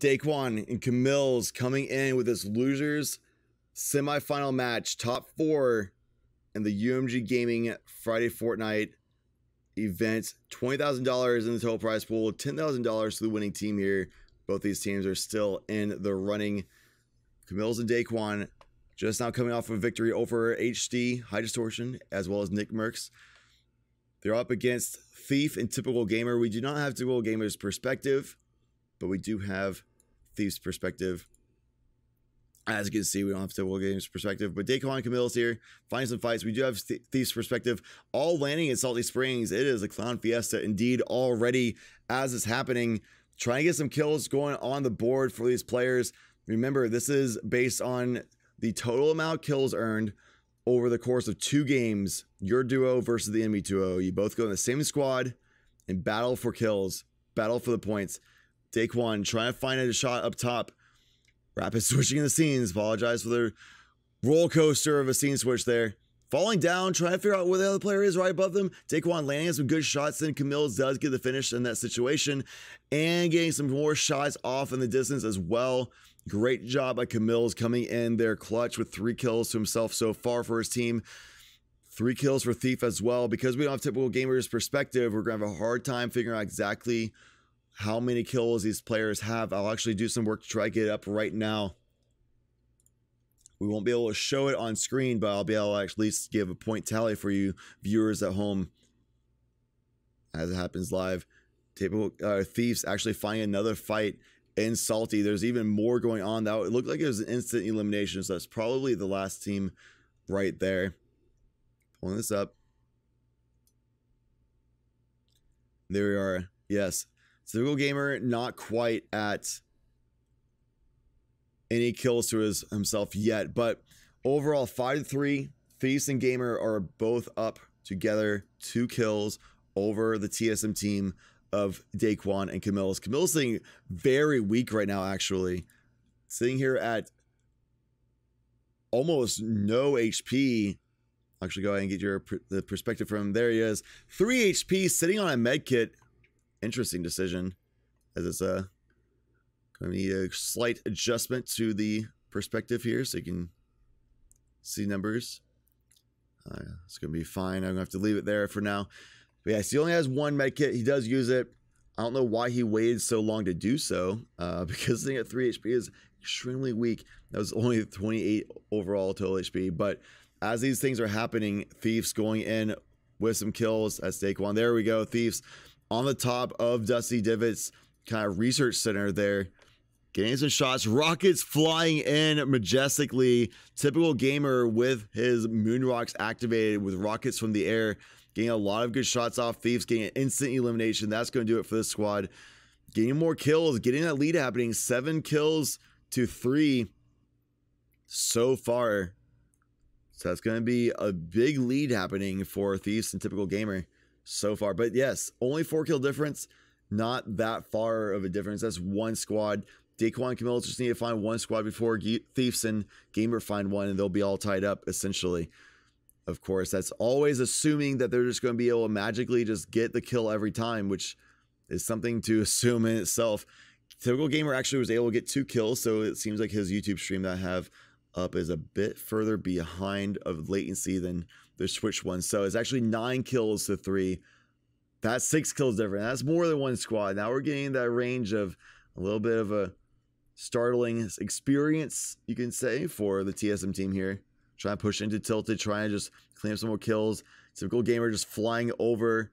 Daequan and Camillz coming in with this losers semifinal match, top 4 in the UMG Gaming Friday Fortnite event. $20,000 in the total prize pool, $10,000 to the winning team here. Both these teams are still in the running. Camillz and Daequan just now coming off a victory over HD High Distortion as well as Nick Merckx. They're up against Thief and Typical Gamer. We do not have Typical Gamer's perspective, but we do have Thief's perspective. As you can see, we don't have Typical Gamer's perspective, but Daequan Camillz here finding some fights. We do have Thief's perspective, all landing in Salty Springs. It is a clown fiesta indeed already as it's happening. Trying to get some kills going on the board for these players. Remember, this is based on the total amount of kills earned over the course of 2 games. Your duo versus the enemy duo. You both go in the same squad and battle for kills, battle for the points. Daequan trying to find a shot up top. Rapid switching in the scenes. Apologize for the roller coaster of a scene switch there. Falling down, trying to figure out where the other player is right above them. Daequan landing some good shots. Then Camillz does get the finish in that situation. And getting some more shots off in the distance as well. Great job by Camillz coming in there clutch with 3 kills to himself so far for his team. 3 kills for Thief as well. Because we don't have Typical Gamer's perspective, we're going to have a hard time figuring out exactly how many kills these players have. I'll actually do some work to try to get it up right now. We won't be able to show it on screen, but I'll be able to at least give a point tally for you viewers at home as it happens live. Thieves actually finding another fight in Salty. There's even more going on. That it looked like it was an instant elimination, so that's probably the last team right there. Pulling this up. There we are. Yes. Typical Gamer not quite at any kills to himself yet, but overall 5-3. Thieves and Gamer are both up together, 2 kills over the TSM team of Daequan and Camillz. Camillz sitting very weak right now, actually. Sitting here at almost no HP. Actually, go ahead and get the perspective from him. There he is. 3 HP, sitting on a med kit. Interesting decision, as it's going to need a slight adjustment to the perspective here so you can see numbers. It's going to be fine. I'm going to have to leave it there for now. But yes, he only has 1 med kit. He does use it. I don't know why he waited so long to do so, because sitting at 3 HP is extremely weak. That was only 28 overall total HP. But as these things are happening, Thieves going in with some kills. That's Daequan. There we go. Thieves on the top of Dusty Divot's kind of research center there. Getting some shots. Rockets flying in majestically. Typical Gamer with his moon rocks activated with rockets from the air. Getting a lot of good shots off. Thieves getting an instant elimination. That's going to do it for this squad. Getting more kills. Getting that lead happening. 7 kills to 3 so far. So that's going to be a big lead happening for Thieves and Typical Gamer so far. But yes, only 4 kill difference. Not that far of a difference. That's 1 squad. Daequan and Camillz just need to find 1 squad before Thieves and Gamer find 1, and they'll be all tied up, essentially. Of course, that's always assuming that they're just going to be able to magically just get the kill every time, which is something to assume in itself. Typical Gamer actually was able to get 2 kills, so it seems like his YouTube stream that I have up is a bit further behind of latency than the Switch one. So it's actually 9 kills to 3. That's 6 kills different. That's more than 1 squad. Now we're getting that range of a little bit of a startling experience, you can say, for the TSM team here. Trying to push into Tilted, trying to just clean up some more kills. Typical Gamer just flying over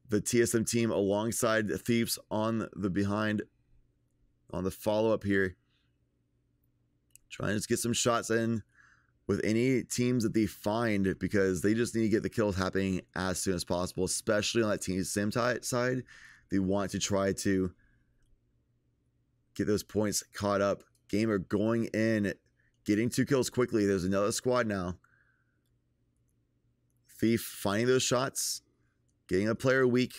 the TSM team alongside the Thieves on the behind, on the follow-up here. Trying to just get some shots in with any teams that they find, because they just need to get the kills happening as soon as possible, especially on that team sim side. They want to try to get those points caught up. Gamer going in, getting 2 kills quickly. There's another squad now. Thief finding those shots, getting a player weak,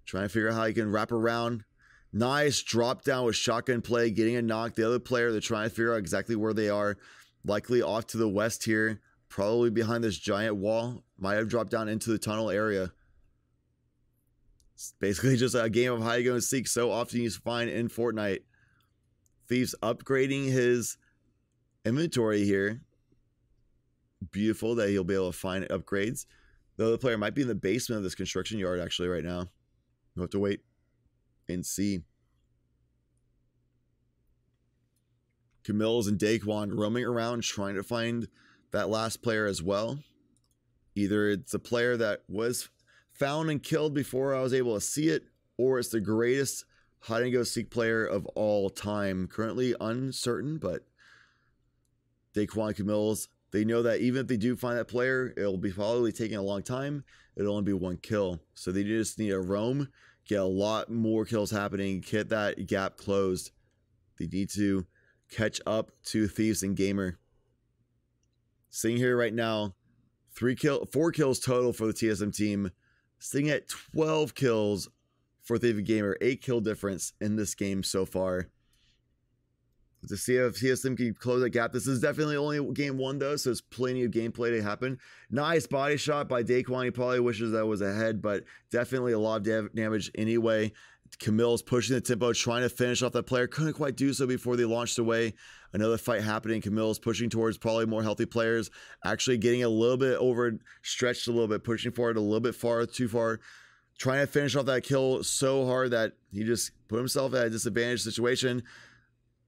trying to figure out how he can wrap around. Nice drop down with shotgun play, getting a knock. The other player, they're trying to figure out exactly where they are. Likely off to the west here, probably behind this giant wall. Might have dropped down into the tunnel area. It's basically just a game of hide and go seek so often you find in Fortnite. Thieves upgrading his inventory here. Beautiful that he'll be able to find upgrades. The other player might be in the basement of this construction yard actually right now. We'll have to wait and see. Camillz and Daequan roaming around trying to find that last player as well. Either it's a player that was found and killed before I was able to see it, or it's the greatest hide and go seek player of all time. Currently uncertain, but Daequan Camillz, they know that even if they do find that player, it'll be probably taking a long time. It'll only be one kill. So they just need to roam, get a lot more kills happening, get that gap closed. They need to catch up to Thieves and Gamer. Sitting here right now, 4 kills total for the TSM team. Sitting at 12 kills for Thieves and Gamer. 8 kill difference in this game so far. To see if TSM can close that gap. This is definitely only game 1 though, so there's plenty of gameplay to happen. Nice body shot by Daequan. He probably wishes that was ahead, but definitely a lot of damage anyway. Camillz pushing the tempo, trying to finish off that player. Couldn't quite do so before they launched away. Another fight happening. Camillz pushing towards probably more healthy players. Actually getting a little bit overstretched a little bit, pushing forward a little bit too far. Trying to finish off that kill so hard that he just put himself at a disadvantaged situation.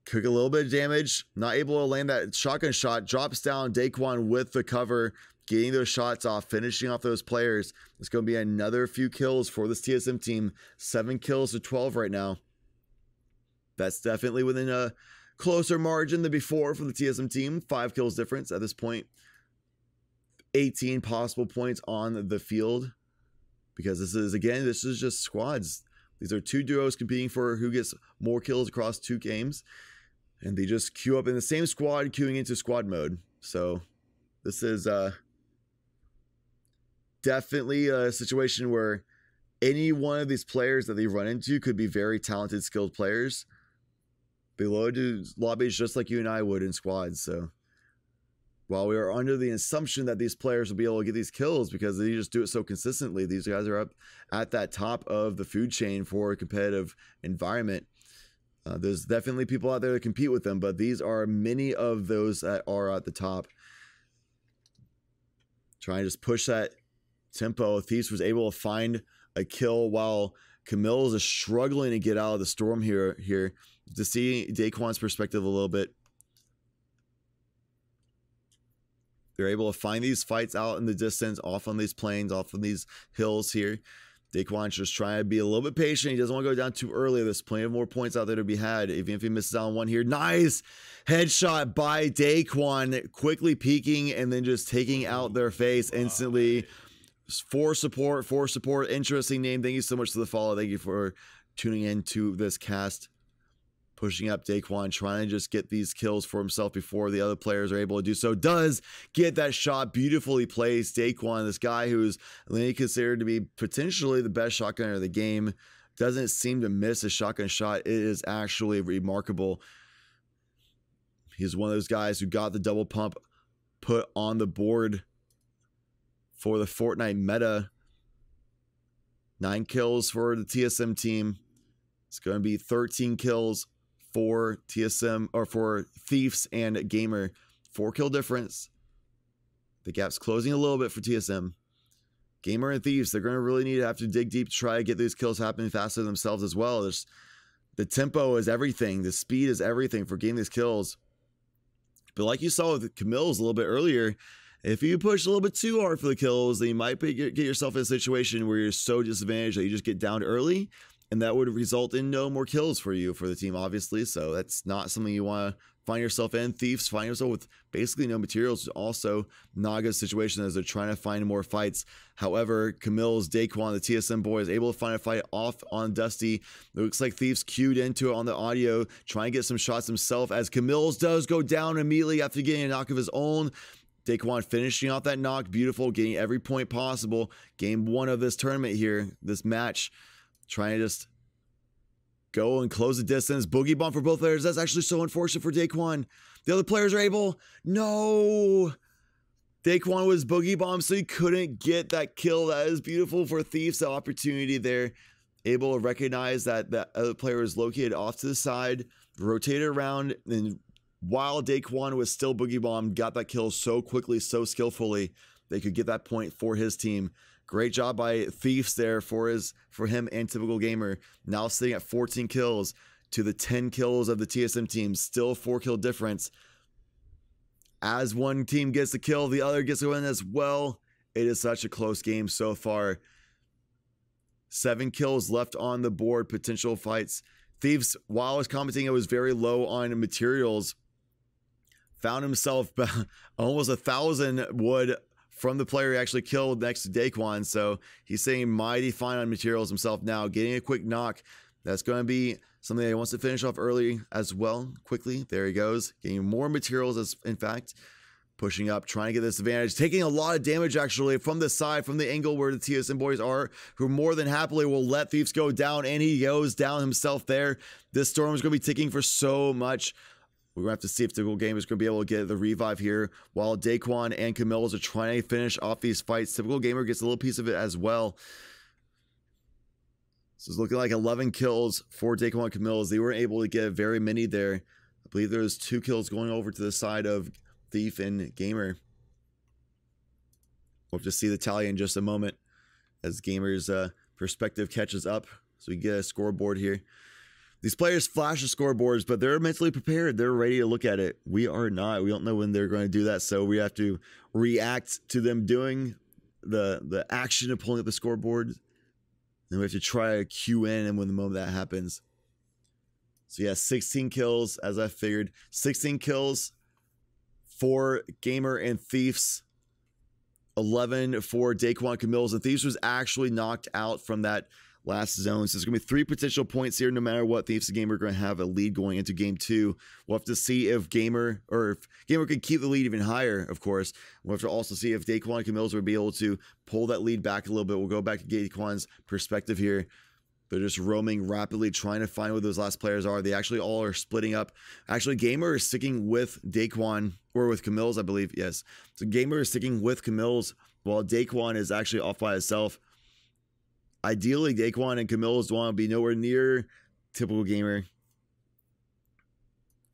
Took a little bit of damage. Not able to land that shotgun shot. Drops down. Daequan with the cover. Getting those shots off, finishing off those players. It's going to be another few kills for this TSM team. 7 kills to 12 right now. That's definitely within a closer margin than before for the TSM team. 5 kills difference at this point. 18 possible points on the field. Because this is just squads. These are 2 duos competing for who gets more kills across 2 games. And they just queue up in the same squad, queuing into squad mode. So this is definitely a situation where any one of these players that they run into could be very talented, skilled players. They load to lobbies just like you and I would in squads. So while we are under the assumption that these players will be able to get these kills because they just do it so consistently, these guys are up at that top of the food chain for a competitive environment. There's definitely people out there that compete with them, but these are many of those that are at the top. Trying to just push that tempo. Thieves was able to find a kill while Camillz is struggling to get out of the storm here. To see Daequan's perspective a little bit. They're able to find these fights out in the distance, off on these plains, off on these hills here. Daequan's just trying to be a little bit patient. He doesn't want to go down too early. There's plenty of more points out there to be had, even if he misses out on one here. Nice headshot by Daequan, quickly peeking and then just taking out their face instantly. For support. Interesting name. Thank you so much for the follow. Thank you for tuning in to this cast. Pushing up Daequan, trying to just get these kills for himself before the other players are able to do so. Does get that shot beautifully placed. Daequan, this guy who's considered to be potentially the best shotgunner of the game, doesn't seem to miss a shotgun shot. It is actually remarkable. He's one of those guys who got the double pump put on the board for the Fortnite meta. 9 kills for the TSM team. It's going to be 13 kills for TSM, or for Thieves and Gamer. 4 kill difference. The gap's closing a little bit for TSM. Gamer and Thieves, they're going to really need to have to dig deep to try to get these kills happening faster themselves as well. The tempo is everything. The speed is everything for getting these kills. But like you saw with Camillz a little bit earlier, if you push a little bit too hard for the kills, then you might get yourself in a situation where you're so disadvantaged that you just get down early. And that would result in no more kills for you, for the team, obviously. So that's not something you want to find yourself in. Thieves find yourself with basically no materials. Also not a good situation as they're trying to find more fights. However, Camillz, Daequan, the TSM boy, is able to find a fight off on Dusty. It looks like Thieves queued into it on the audio, trying to get some shots himself, as Camillz does go down immediately after getting a knock of his own. Daequan finishing off that knock. Beautiful, getting every point possible. Game 1 of this tournament here, this match. Trying to just go and close the distance. Boogie bomb for both players. That's actually so unfortunate for Daequan. The other players are able. No. Daequan was boogie bomb, so he couldn't get that kill. That is beautiful for Thieves. The opportunity there. able to recognize that the other player is located off to the side, rotated around, and while Daequan was still boogie bombed, got that kill so quickly, so skillfully, they could get that point for his team. Great job by Thieves there for him and Typical Gamer. Now sitting at 14 kills to the 10 kills of the TSM team. Still 4 kill difference. As one team gets the kill, the other gets the win as well. It is such a close game so far. 7 kills left on the board, potential fights. Thieves, while I was commenting, it was very low on materials. Found himself almost 1,000 wood from the player he actually killed next to Daequan. So he's saying mighty fine on materials himself now. Getting a quick knock. That's going to be something that he wants to finish off early as well. Quickly. There he goes. Getting more materials, as in fact. Pushing up, trying to get this advantage. Taking a lot of damage, actually, from the side, from the angle where the TSM boys are, who more than happily will let Thieves go down, and he goes down himself there. This storm is going to be ticking for so much. We're going to have to see if Typical Gamer is going to be able to get the revive here, while Daequan and Camillz are trying to finish off these fights. Typical Gamer gets a little piece of it as well. So it's looking like 11 kills for Daequan and Camillz. They weren't able to get very many there. I believe there's 2 kills going over to the side of Thief and Gamer. We'll have to see the tally in just a moment as Gamer's perspective catches up. So we get a scoreboard here. These players flash the scoreboards, but they're mentally prepared. They're ready to look at it. We are not. We don't know when they're going to do that, so we have to react to them doing the action of pulling up the scoreboard. Then we have to try to cue in, and when the moment that happens. So yeah, 16 kills, as I figured. 16 kills for Gamer and Thieves. 11 for Daequan Camillz. And Thieves was actually knocked out from that last zone. So there's going to be 3 potential points here no matter what. Thieves and Gamer are going to have a lead going into game 2. We'll have to see if Gamer can keep the lead even higher, of course. We'll have to also see if Daequan Camillz will be able to pull that lead back a little bit. We'll go back to Daequan's perspective here. They're just roaming rapidly, trying to find where those last players are. They actually all are splitting up. Actually, Gamer is sticking with Daequan, or with Camillz, I believe. Yes. So Gamer is sticking with Camillz, while Daequan is actually off by himself. Ideally, Daequan and Camillz want to be nowhere near Typical Gamer.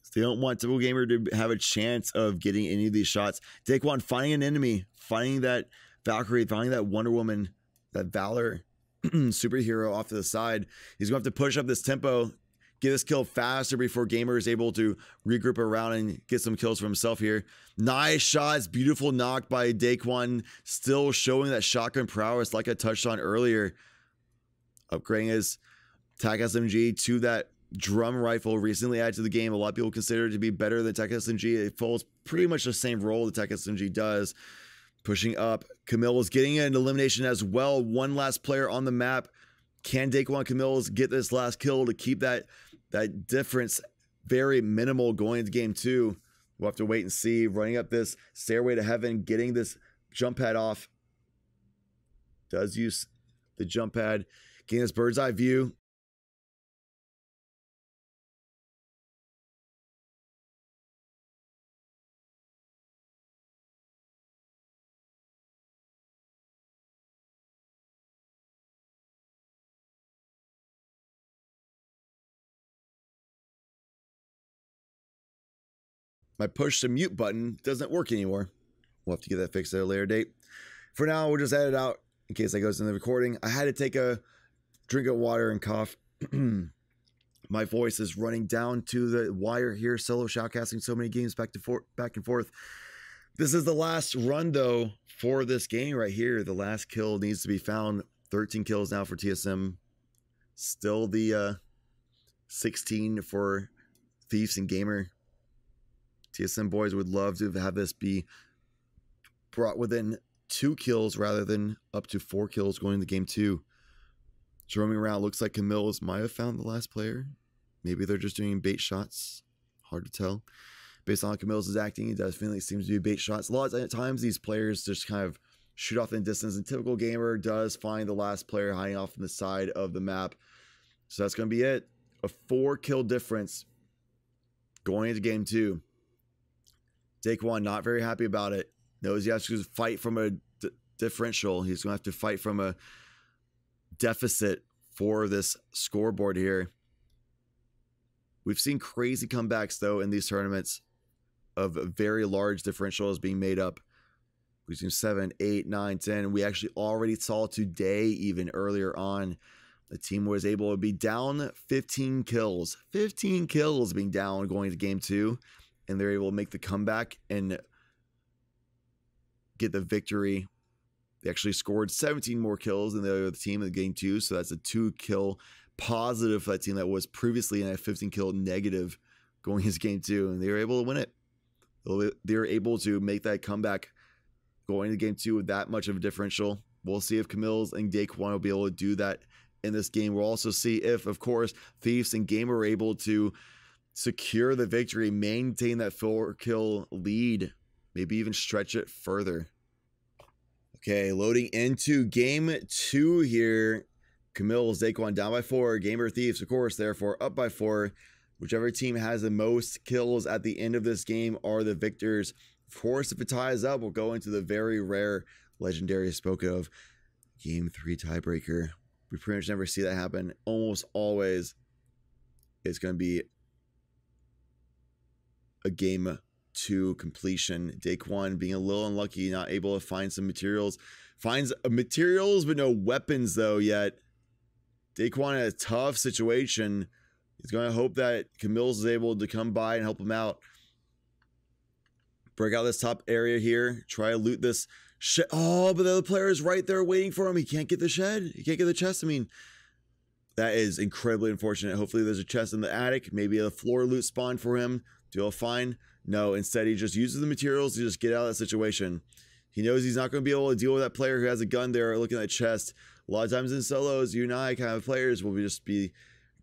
So they don't want Typical Gamer to have a chance of getting any of these shots. Daequan finding an enemy, finding that Valkyrie, finding that Wonder Woman, that Valor superhero off to the side. He's going to have to push up this tempo, get this kill faster before Gamer is able to regroup around and get some kills for himself here. Nice shots, beautiful knock by Daequan, still showing that shotgun prowess like I touched on earlier. Upgrading his TAC SMG to that drum rifle recently added to the game. A lot of people consider it to be better than TAC SMG. It follows pretty much the same role the TAC SMG does. Pushing up, Camillz is getting an elimination as well. One last player on the map. Can Daequan Camillz get this last kill to keep that difference very minimal going into game 2? We'll have to wait and see. Running up this stairway to heaven, getting this jump pad off. Does use the jump pad. Getting this bird's eye view. My push to mute button doesn't work anymore. We'll have to get that fixed at a later date. For now, we'll just edit it out in case that goes in the recording. I had to take a drink of water and cough. My voice is running down to the wire here. Solo shoutcasting so many games back and forth. This is the last run, though, for this game right here. The last kill needs to be found. 13 kills now for TSM. Still the 16 for Thieves and Gamer. TSM boys would love to have this be brought within 2 kills rather than up to 4 kills going into game 2. Roaming around, looks like Camillz might have found the last player. Maybe they're just doing bait shots. Hard to tell. Based on how Camillz is acting, it definitely seems to be bait shots. A lot of times these players just kind of shoot off in distance, and Typical Gamer does find the last player hiding off on the side of the map. So that's going to be it. A 4 kill difference going into game 2. Daequan not very happy about it. Knows he has to fight from a differential. He's going to have to fight from a deficit for this scoreboard here. We've seen crazy comebacks, though, in these tournaments of very large differentials being made up. We've seen 7, 8, 9, 10. We actually already saw today, even earlier on, the team was able to be down 15 kills. 15 kills being down going to game 2. And they're able to make the comeback and get the victory. They actually scored 17 more kills than the other team in game 2. So that's a 2-kill positive for that team that was previously in a 15-kill negative going into game 2. And they were able to win it. They were able to make that comeback going into game 2 with that much of a differential. We'll see if Camillz and Daequan will be able to do that in this game. We'll also see if, of course, Thieves and Gamer are able to secure the victory, maintain that 4-kill lead, maybe even stretch it further. Okay, loading into game 2 here. Camillz, Daequan down by 4. Gamer, Thieves, of course, therefore up by 4. Whichever team has the most kills at the end of this game are the victors. Of course, if it ties up, we'll go into the very rare legendary spoken of game 3 tiebreaker. We pretty much never see that happen. Almost always it's going to be a game 2 completion. Daequan being a little unlucky, not able to find some materials. Finds materials, but no weapons though yet. Daequan in a tough situation. He's going to hope that Camillz is able to come by and help him out. Break out this top area here. Try to loot this shed. Oh, but the other player is right there waiting for him. He can't get the shed. He can't get the chest. I mean, that is incredibly unfortunate. Hopefully there's a chest in the attic. Maybe a floor loot spawn for him. Do he'll find? No, instead he just uses the materials to just get out of that situation. He knows he's not going to be able to deal with that player who has a gun there looking at the chest. A lot of times in solos, you and I kind of players will just be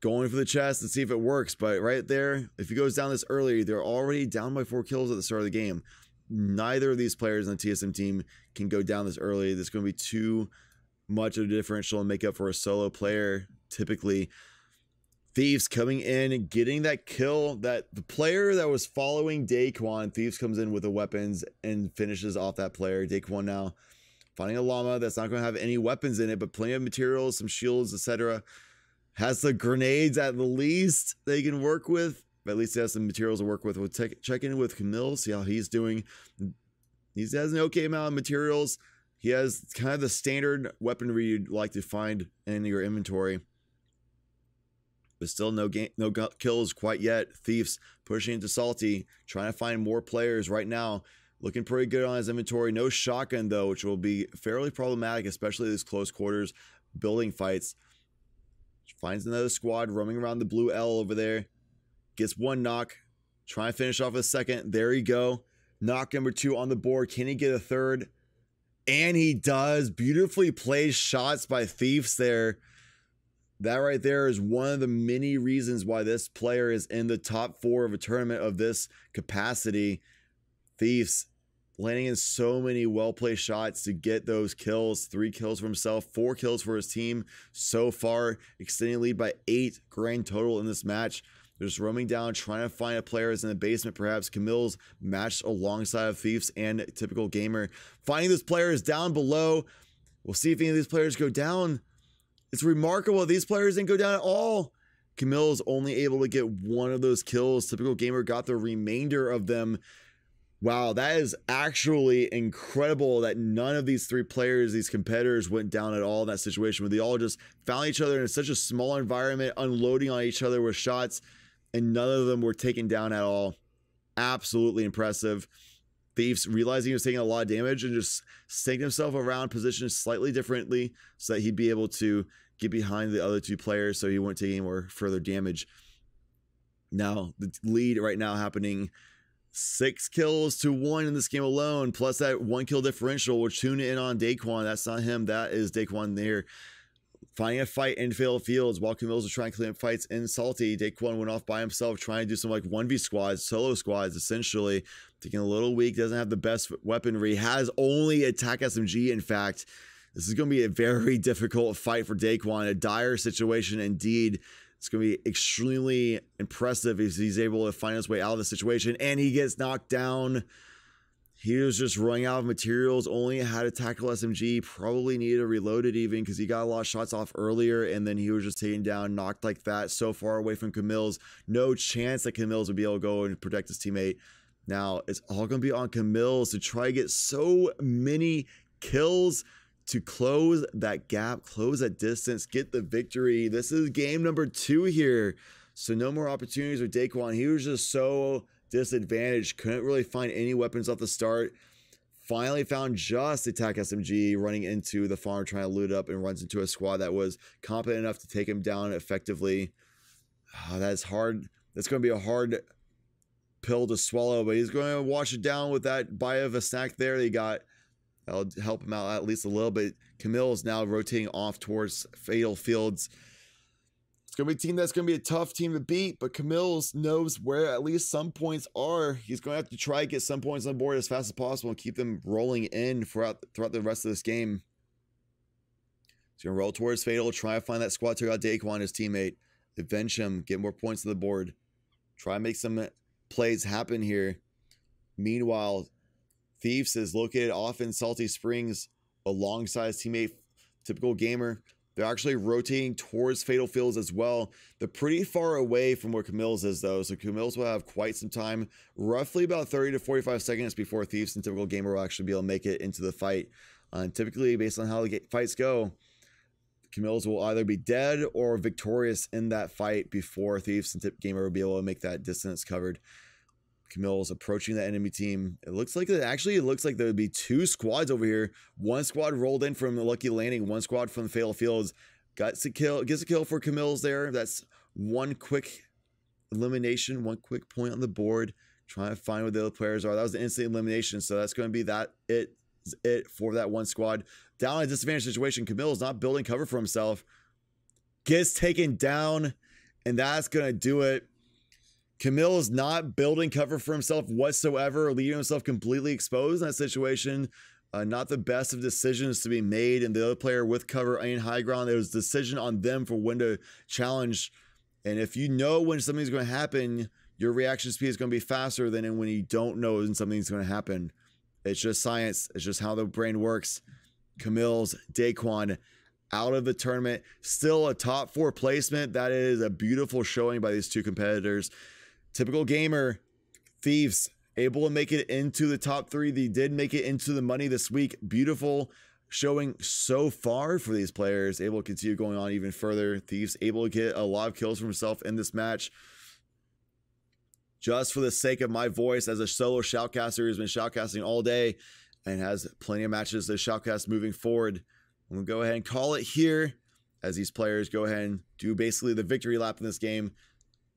going for the chest and see if it works. But right there, if he goes down this early, they're already down by 4 kills at the start of the game. Neither of these players on the TSM team can go down this early. There's going to be too much of a differential and make up for a solo player. Typically, Thieves coming in and getting that kill. That the player that was following Daequan, Thieves comes in with the weapons and finishes off that player. Daequan now finding a llama that's not going to have any weapons in it, but plenty of materials, some shields, etc. Has the grenades at the least they can work with. But at least he has some materials to work with. We'll check in with Camillz, see how he's doing. He has an okay amount of materials. He has kind of the standard weaponry you'd like to find in your inventory. But still no kills quite yet. Thieves pushing into Salty, trying to find more players right now. Looking pretty good on his inventory. No shotgun though, which will be fairly problematic, especially these close quarters building fights. Finds another squad roaming around the blue L over there. Gets one knock. Trying to finish off a second. There you go. Knock number 2 on the board. Can he get a third? And he does. Beautifully placed shots by Thieves there. That right there is one of the many reasons why this player is in the top 4 of a tournament of this capacity. Thieves landing in so many well-placed shots to get those kills. 3 kills for himself, 4 kills for his team so far, extending lead by 8 grand total in this match. They're just roaming down, trying to find a player that's in the basement. Perhaps Camillz matched alongside of Thieves and Typical Gamer. Finding this player is down below. We'll see if any of these players go down. It's remarkable these players didn't go down at all. Camillz only able to get 1 of those kills. Typical Gamer got the remainder of them. Wow, that is actually incredible that none of these 3 players, these competitors, went down at all in that situation where they all just found each other in such a small environment, unloading on each other with shots, and none of them were taken down at all. Absolutely impressive. Thieves realizing he was taking a lot of damage and just staking himself around, positioned slightly differently so that he'd be able to get behind the other 2 players so he wouldn't take any more further damage. Now, the lead right now happening 6 kills to 1 in this game alone, plus that 1 kill differential. We're tuning in on Daequan. That's not him. That is Daequan there. Finding a fight in failed fields while Camillz was trying to clean up fights in Salty. Daequan went off by himself trying to do some like 1v squads, solo squads essentially. Taking a little weak, doesn't have the best weaponry, has only attack SMG in fact. This is going to be a very difficult fight for Daequan, a dire situation indeed. It's going to be extremely impressive if he's able to find his way out of the situation, and he gets knocked down. He was just running out of materials, only had a tactical SMG, probably needed to reload it even because he got a lot of shots off earlier, and then he was just taken down, knocked like that, so far away from Camillz. No chance that Camillz would be able to go and protect his teammate. Now, it's all going to be on Camillz to try to get so many kills to close that gap, close that distance, get the victory. This is game number 2 here. So no more opportunities with Daequan. He was just so disadvantaged, couldn't really find any weapons off the start. Finally found just attack SMG running into the farm, trying to loot up, and runs into a squad that was competent enough to take him down effectively. That's hard. That's going to be a hard pill to swallow, but he's going to wash it down with that bite of a snack there that he got. That'll help him out at least a little bit. Camillz now rotating off towards Fatal Fields. It's going to be a team that's going to be a tough team to beat, but Camillz knows where at least some points are. He's going to have to try to get some points on board as fast as possible and keep them rolling in throughout the rest of this game. He's going to roll towards Fatal, try to find that squad, take out Daequan, his teammate, avenge him, get more points on the board, try and make some plays happen here. Meanwhile, Thieves is located off in Salty Springs alongside his teammate, Typical Gamer. They're actually rotating towards Fatal Fields as well. They're pretty far away from where Camillz is, though, so Camillz will have quite some time, roughly about 30 to 45 seconds before Thieves and Typical Gamer will actually be able to make it into the fight. And typically, based on how the fights go, Camillz will either be dead or victorious in that fight before Thieves and Typical Gamer will be able to make that distance covered. Camillz approaching the enemy team. It looks like there would be 2 squads over here. One squad rolled in from the Lucky Landing, one squad from the Fatal Fields. Gets a kill for Camillz there. That's one quick elimination, one quick point on the board. Trying to find where the other players are. That was an instant elimination, so that's going to be it for that one squad. Down in a disadvantaged situation, Camillz not building cover for himself. Gets taken down, and that's going to do it. Camillz not building cover for himself whatsoever, leaving himself completely exposed in that situation. Not the best of decisions to be made, and the other player with cover in high ground, there was a decision on them for when to challenge. And if you know when something's going to happen, your reaction speed is going to be faster than when you don't know when something's going to happen. It's just science. It's just how the brain works. Camillz, Daequan, out of the tournament. Still a top 4 placement. That is a beautiful showing by these 2 competitors. Typical Gamer, Thieves, able to make it into the top 3. They did make it into the money this week. Beautiful showing so far for these players. Able to continue going on even further. Thieves able to get a lot of kills for himself in this match. Just for the sake of my voice as a solo shoutcaster who's been shoutcasting all day and has plenty of matches to shoutcast moving forward, I'm going to go ahead and call it here as these players go ahead and do basically the victory lap in this game.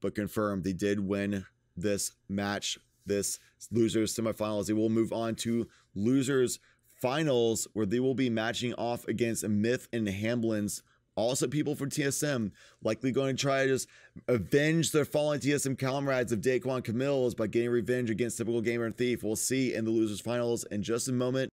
But confirmed, they did win this match, this losers semifinals. They will move on to losers finals, where they will be matching off against Myth and Hamblins. Also people from TSM, likely going to try to just avenge their fallen TSM comrades of Daequan Camillz by getting revenge against Typical Gamer and Thief. We'll see in the losers finals in just a moment.